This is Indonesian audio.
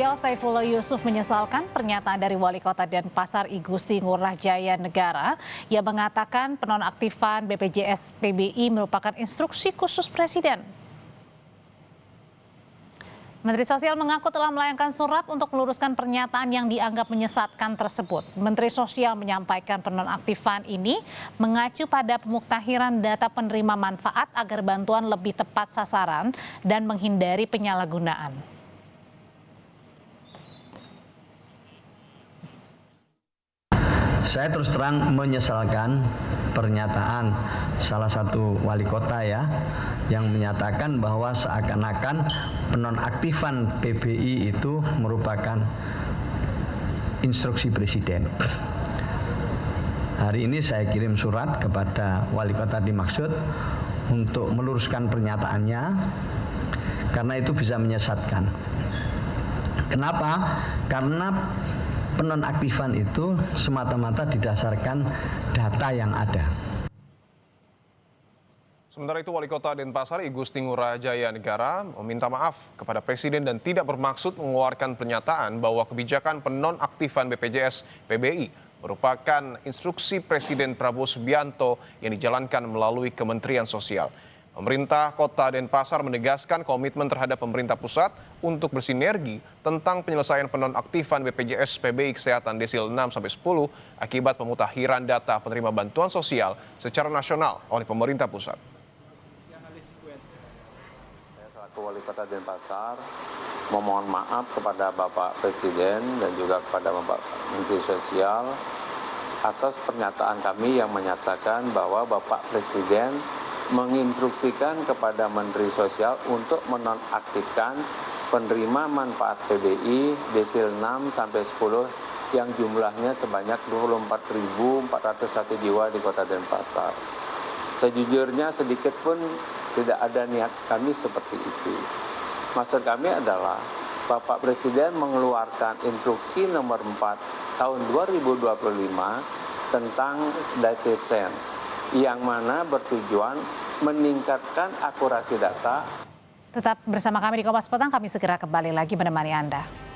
Saifullah Yusuf menyesalkan pernyataan dari Wali Kota Denpasar I Gusti Ngurah Jaya Negara yang mengatakan penonaktifan BPJS PBI merupakan instruksi khusus Presiden. Menteri Sosial mengaku telah melayangkan surat untuk meluruskan pernyataan yang dianggap menyesatkan tersebut. Menteri Sosial menyampaikan penonaktifan ini mengacu pada pemuktahiran data penerima manfaat agar bantuan lebih tepat sasaran dan menghindari penyalahgunaan. Saya terus terang menyesalkan pernyataan salah satu wali kota yang menyatakan bahwa seakan-akan penonaktifan PBI itu merupakan instruksi Presiden. Hari ini saya kirim surat kepada wali kota dimaksud untuk meluruskan pernyataannya karena itu bisa menyesatkan. Kenapa? Karena penonaktifan itu semata-mata didasarkan data yang ada. Sementara itu, Wali Kota Denpasar I Gusti Ngurah Jaya Negara meminta maaf kepada Presiden dan tidak bermaksud mengeluarkan pernyataan bahwa kebijakan penonaktifan BPJS PBI merupakan instruksi Presiden Prabowo Subianto yang dijalankan melalui Kementerian Sosial. Pemerintah Kota Denpasar menegaskan komitmen terhadap pemerintah pusat untuk bersinergi tentang penyelesaian penonaktifan BPJS PBI Kesehatan Desil 6-10 akibat pemutakhiran data penerima bantuan sosial secara nasional oleh pemerintah pusat. Saya selaku Wali Kota Denpasar memohon maaf kepada Bapak Presiden dan juga kepada Bapak Menteri Sosial atas pernyataan kami yang menyatakan bahwa Bapak Presiden menginstruksikan kepada Menteri Sosial untuk menonaktifkan penerima manfaat PBI desil 6-10 yang jumlahnya sebanyak 24.401 jiwa di Kota Denpasar. Sejujurnya sedikit pun tidak ada niat kami seperti itu. Maksud kami adalah Bapak Presiden mengeluarkan instruksi nomor 4 tahun 2025 tentang DTSen yang mana bertujuan meningkatkan akurasi data. Tetap bersama kami di Kompas Petang, kami segera kembali lagi menemani Anda.